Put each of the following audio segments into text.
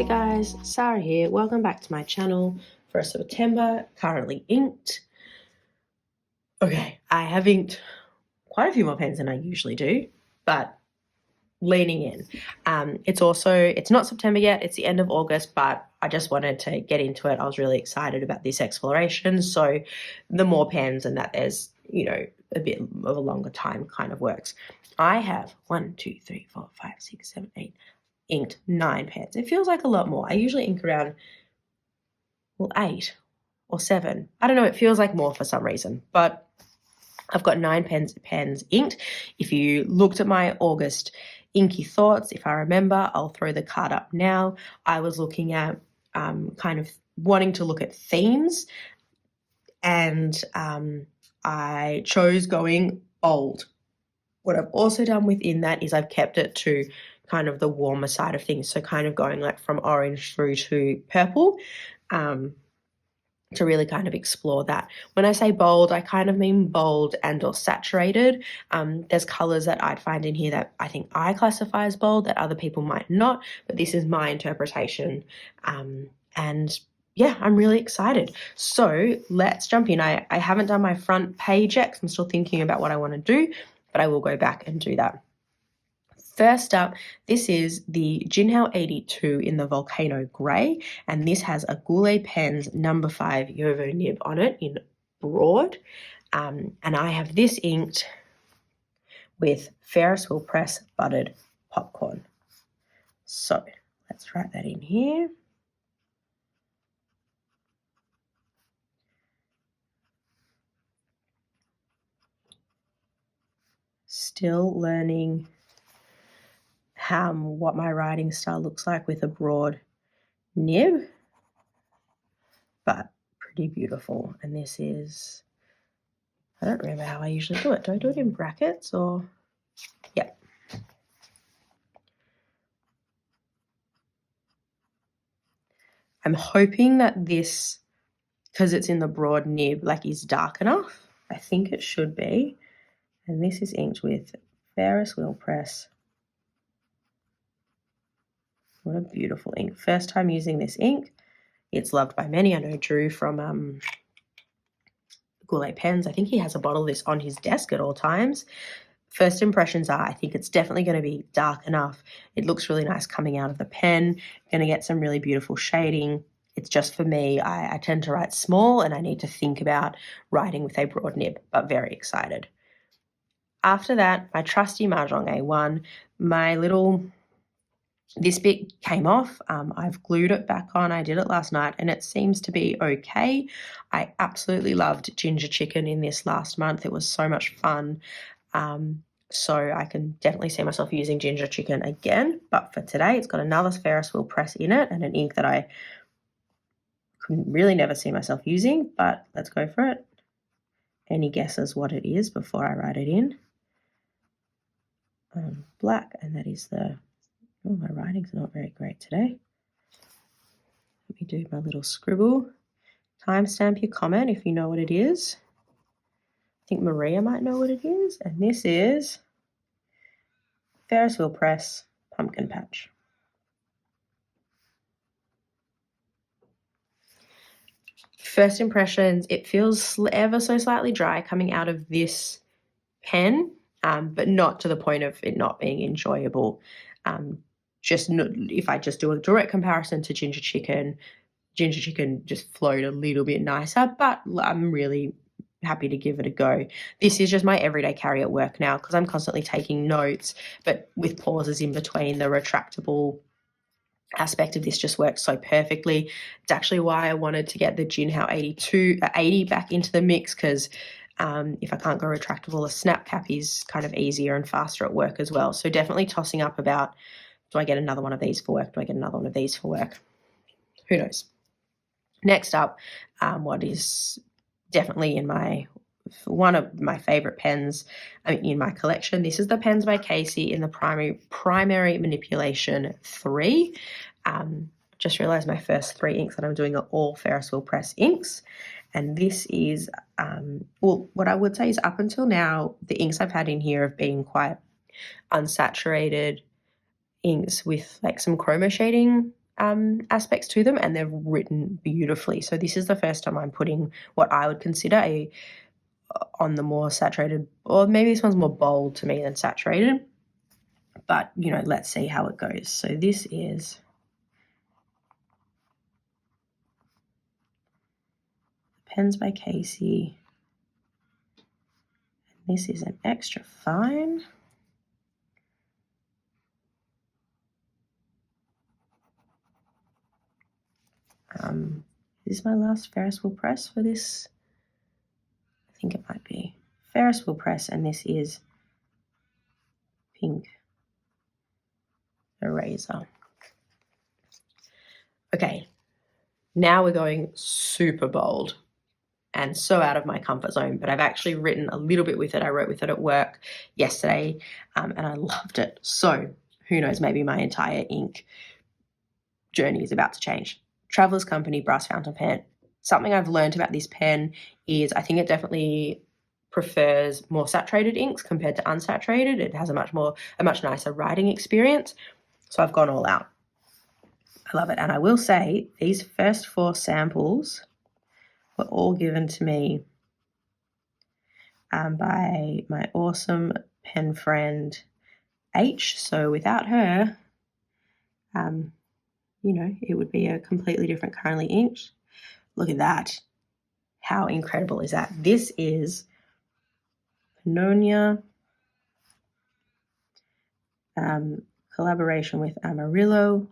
Hey guys, Sarah here. Welcome back to my channel for September, currently inked. Okay, I have inked quite a few more pens than I usually do, but leaning in. It's not September yet, it's the end of August, but I just wanted to get into it. I was really excited about this exploration. So the more pens and that there's, a bit of a longer time kind of works. I have 1, 2, 3, 4, 5, 6, 7, 8, inked 9 pens. It feels like a lot more. I usually ink around, 8 or 7. I don't know, it feels like more for some reason, but I've got 9 pens inked. If you looked at my August inky thoughts, if I remember, I'll throw the card up now. I was looking at kind of wanting to look at themes, and I chose going bold. What I've also done within that is I've kept it to kind of the warmer side of things, so kind of going like from orange through to purple, to really kind of explore that. When I say bold, I kind of mean bold and or saturated. There's colors that I'd find in here that I think I classify as bold that other people might not, but this is my interpretation. And yeah, I'm really excited. So let's jump in. I haven't done my front page yet 'cause I'm still thinking about what I want to do, but I will go back and do that. First up, this is the Jinhao 82 in the Volcano Grey, and this has a Goulet Pens number 5 Yovo nib on it in broad. And I have this inked with ferriswheelpress buttered popcorn. So let's write that in here. Still learning what my writing style looks like with a broad nib, but pretty beautiful. And this is, I don't remember how I usually do it. Do I do it in brackets or, yeah. I'm hoping that this, because it's in the broad nib, like is dark enough. I think it should be. And this is inked with ferriswheelpress. What a beautiful ink. First time using this ink. It's loved by many. I know Drew from Goulet Pens. I think he has a bottle of this on his desk at all times. First impressions are, I think it's definitely going to be dark enough. It looks really nice coming out of the pen. Going to get some really beautiful shading. It's just for me, I tend to write small and I need to think about writing with a broad nib, but very excited. After that, my trusty Mahjong A1, this bit came off. I've glued it back on. I did it last night and it seems to be okay. I absolutely loved ginger chicken in this last month. It was so much fun. So I can definitely see myself using ginger chicken again. But for today, it's got another Ferris wheel press in it and an ink that I could really never see myself using, but let's go for it. Any guesses what it is before I write it in? Black, and that is the... Oh, my writing's not very great today. Let me do my little scribble. Timestamp your comment if you know what it is. I think Maria might know what it is. And this is Ferris Wheel Press Pumpkin Patch. First impressions, it feels ever so slightly dry coming out of this pen, but not to the point of it not being enjoyable. If I just do a direct comparison to ginger chicken just flowed a little bit nicer, but I'm really happy to give it a go. This is just my everyday carry at work now because I'm constantly taking notes, but with pauses in between. The retractable aspect of this just works so perfectly. It's actually why I wanted to get the Jinhao 80 back into the mix, because if I can't go retractable, a snap cap is kind of easier and faster at work as well. So definitely tossing up about, do I get another one of these for work? Do I get another one of these for work? Who knows? Next up, what is definitely one of my favorite pens in my collection. This is the Pens by Casey in the primary manipulation 3. Just realized my first 3 inks that I'm doing are all Ferris wheel press inks. And this is, what I would say is up until now, the inks I've had in here have been quite unsaturated inks with like some chroma shading aspects to them, and they're written beautifully. So this is the first time I'm putting what I would consider on the more saturated, or maybe this one's more bold to me than saturated, but let's see how it goes. So this is Pens by Casey. This is an extra fine. Is this my last Ferris wheel press for this? I think it might be Ferris wheel press, and this is pink eraser. Okay, now we're going super bold and so out of my comfort zone, but I've actually written a little bit with it. I wrote with it at work yesterday, and I loved it. So who knows, maybe my entire ink journey is about to change. Traveler's Company Brass Fountain Pen. Something I've learned about this pen is I think it definitely prefers more saturated inks compared to unsaturated. It has a much nicer writing experience. So I've gone all out. I love it. And I will say these first 4 samples were all given to me by my awesome pen friend H. So without her, it would be a completely different currently inked. Look at that. How incredible is that? This is Pannonia collaboration with Amarillo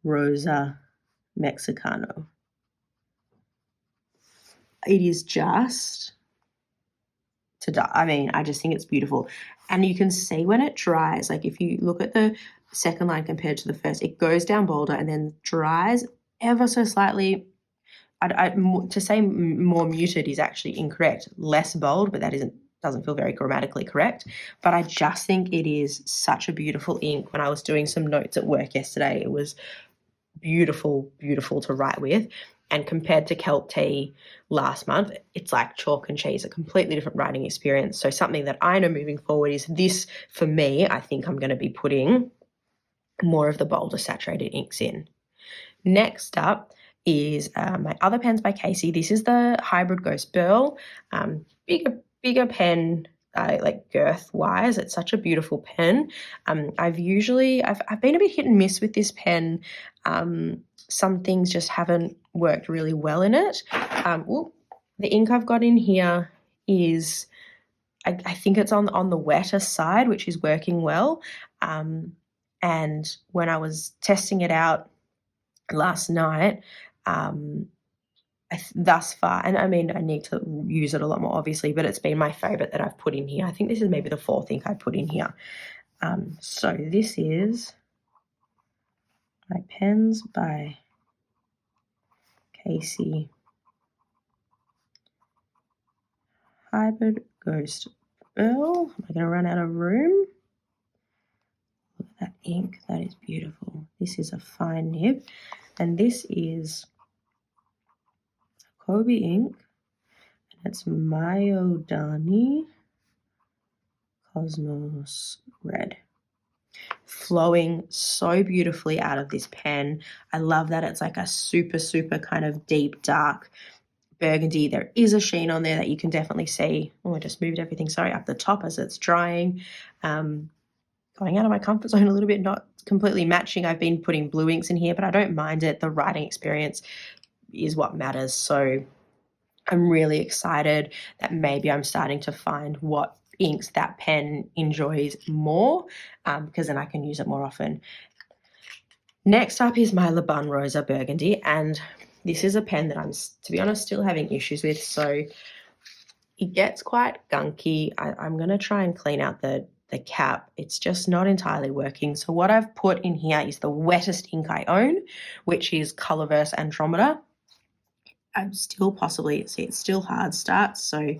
Rosa Mexicano. It is just to die. I mean, I just think it's beautiful. And you can see when it dries, like if you look at the second line compared to the first, it goes down bolder and then dries ever so slightly. To say more muted is actually incorrect. Less bold, but that doesn't feel very grammatically correct. But I just think it is such a beautiful ink. When I was doing some notes at work yesterday, it was beautiful, beautiful to write with. And compared to Kelp Tea last month, it's like chalk and cheese, a completely different writing experience. So something that I know moving forward is this, for me, I think I'm going to be putting more of the bolder saturated inks in. Next up is my other pens by Casey. This is the Hybrid Ghost Burl. Bigger pen, like girth-wise. It's such a beautiful pen. I've been a bit hit and miss with this pen. Some things just haven't worked really well in it. The ink I've got in here is, I think it's on the wetter side, which is working well. And when I was testing it out last night, thus far, and I mean, I need to use it a lot more, obviously, but it's been my favorite that I've put in here. I think this is maybe the 4th ink I put in here. So this is my Pens by Casey Hybrid Ghost Burl. Am I going to run out of room? Look at that ink. That is beautiful. This is a fine nib. And this is Kobe ink. And it's Myodani Cosmos Red. Flowing so beautifully out of this pen. I love that it's like a super, super kind of deep, dark burgundy. There is a sheen on there that you can definitely see. Oh, I just moved everything, up the top as it's drying. Going out of my comfort zone a little bit, not completely matching. I've been putting blue inks in here, but I don't mind it. The writing experience is what matters. So I'm really excited that maybe I'm starting to find what inks that pen enjoys more, because then I can use it more often. Next up is my Le Bon Rosa Burgundy, and this is a pen that I'm, to be honest, still having issues with. So it gets quite gunky. I'm going to try and clean out the cap. It's just not entirely working. So what I've put in here is the wettest ink I own, which is Colorverse Andromeda. I'm still it's still hard start, so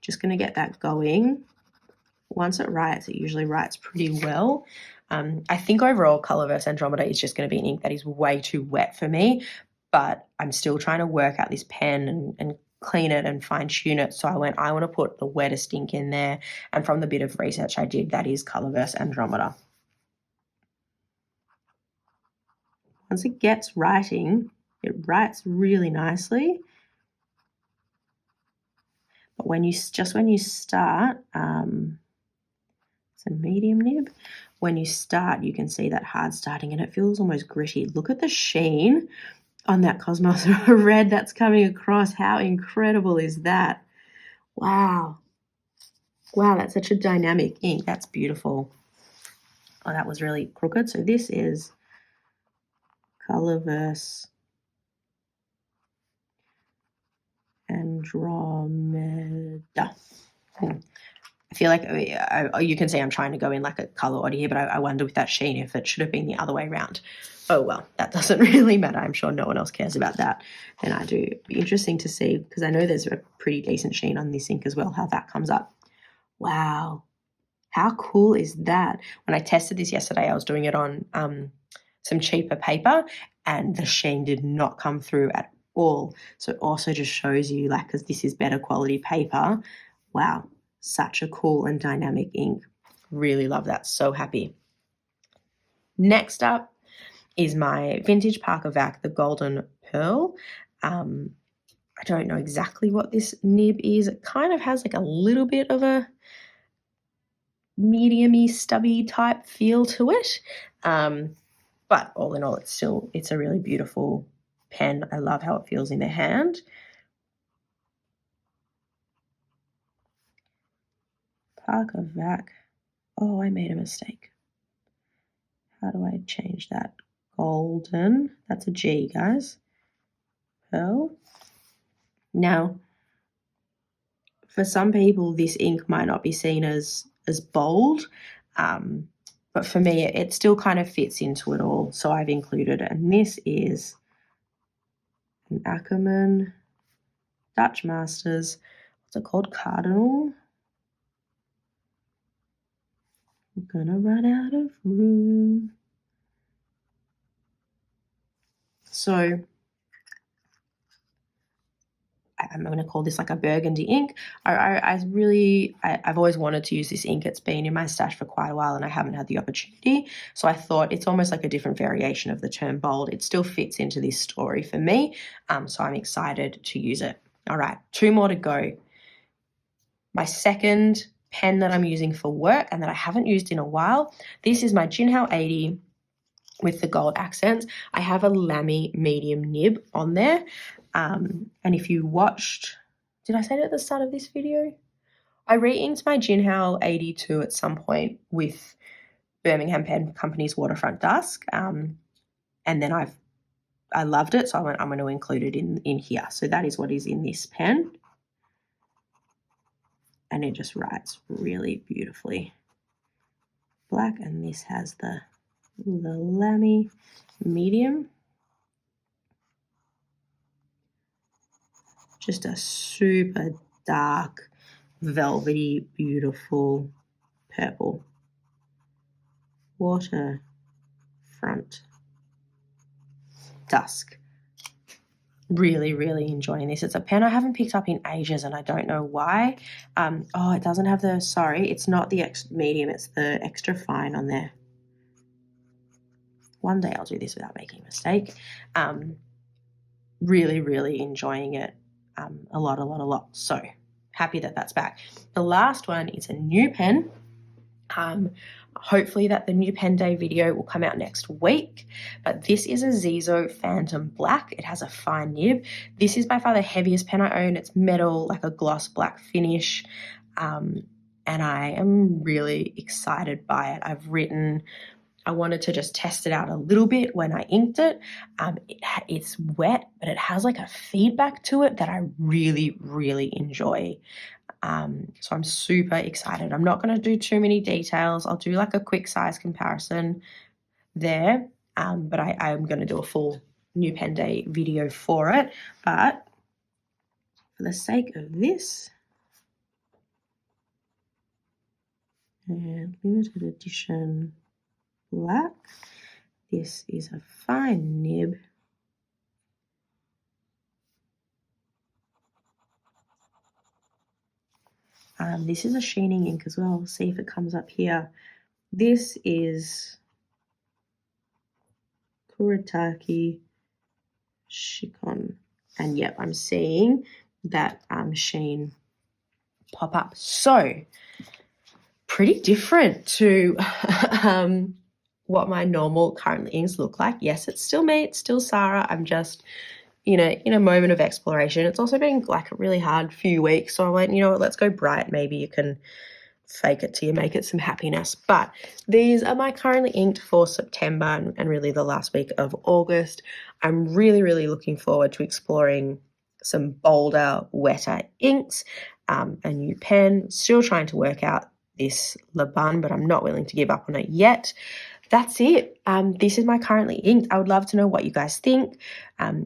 just going to get that going. Once it writes, it usually writes pretty well. I think overall Colorverse Andromeda is just going to be an ink that is way too wet for me, but I'm still trying to work out this pen and clean it and fine tune it. So I want to put the wettest ink in there. And from the bit of research I did, that is Colorverse Andromeda. once it gets writing, it writes really nicely. But when you start, it's a medium nib. When you start, you can see that hard starting and it feels almost gritty. Look at the sheen on that Cosmos red that's coming across. How incredible is that? Wow. Wow, that's such a dynamic ink. That's beautiful. Oh, that was really crooked. So this is Colorverse Andromeda. I feel like you can see I'm trying to go in like a color order here, but I wonder with that sheen if it should have been the other way around. Oh, well, that doesn't really matter. I'm sure no one else cares about that. And I do. It'd be interesting to see, because I know there's a pretty decent sheen on this ink as well, how that comes up. Wow. How cool is that? When I tested this yesterday, I was doing it on some cheaper paper and the sheen did not come through at all. So it also just shows you, like, because this is better quality paper. Wow. Such a cool and dynamic ink. Really love that. So happy. Next up is my vintage Parker Vac, the Golden Pearl. I don't know exactly what this nib is. It kind of has like a little bit of a medium-y, stubby type feel to it. But all in all, it's a really beautiful pen. I love how it feels in the hand. Parker Vac. Oh, I made a mistake. How do I change that? Golden. That's a G, guys. Pearl. Now, for some people, this ink might not be seen as bold, but for me, it still kind of fits into it all. So I've included it. And this is an Ackerman Dutch Masters. What's it called? Cardinal. I'm gonna run out of room. So I'm going to call this like a burgundy ink. I've always wanted to use this ink. It's been in my stash for quite a while and I haven't had the opportunity. So I thought it's almost like a different variation of the term bold. It still fits into this story for me. So I'm excited to use it. All right, 2 more to go. My second pen that I'm using for work and that I haven't used in a while. This is my Jinhao 80 with the gold accents. I have a Lamy medium nib on there. And if you watched, did I say it at the start of this video? I re-inked my Jinhao 82 at some point with Birmingham Pen Company's Waterfront Dusk. And then I loved it, so I'm going to include it in here. So that is what is in this pen. And it just writes really beautifully. Black, and this has the Lamy medium. Just a super dark, velvety, beautiful purple. Waterfront Dusk. Really, really enjoying this. It's a pen I haven't picked up in ages and I don't know why. Oh, it doesn't have it's not the medium, it's the extra fine on there. One day I'll do this without making a mistake. Really, really enjoying it a lot. So happy that that's back. The last one is a new pen. Hopefully that the new pen day video will come out next week, but this is a Zizo Phantom Black. It has a fine nib. This is by far the heaviest pen I own. It's metal, like a gloss black finish, and I am really excited by it. I wanted to just test it out a little bit when I inked it. It's wet, but it has like a feedback to it that I really, really enjoy. So I'm super excited. I'm not going to do too many details. I'll do like a quick size comparison there, but I'm going to do a full new pen day video for it. But for the sake of this, and limited edition black, this is a fine nib. This is a sheening ink as well. See if it comes up here. This is Kuretake Shikon. And yep, I'm seeing that sheen pop up. So pretty different to what my normal currently inks look like. Yes, it's still me, it's still Sarah. I'm just, in a moment of exploration. It's also been like a really hard few weeks. So I went, you know what, let's go bright. Maybe you can fake it till you make it some happiness. But these are my currently inked for September and really the last week of August. I'm really, really looking forward to exploring some bolder, wetter inks, a new pen. Still trying to work out this Le Bun, but I'm not willing to give up on it yet. That's it. This is my currently inked. I would love to know what you guys think.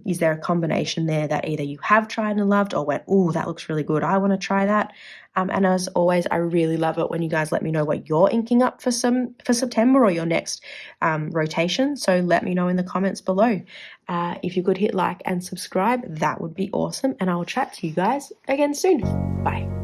Is there a combination there that either you have tried and loved or went, oh, that looks really good, I want to try that? And as always, I really love it when you guys let me know what you're inking up for September or your next rotation. So let me know in the comments below. If you could hit like and subscribe, that would be awesome. And I will chat to you guys again soon. Bye.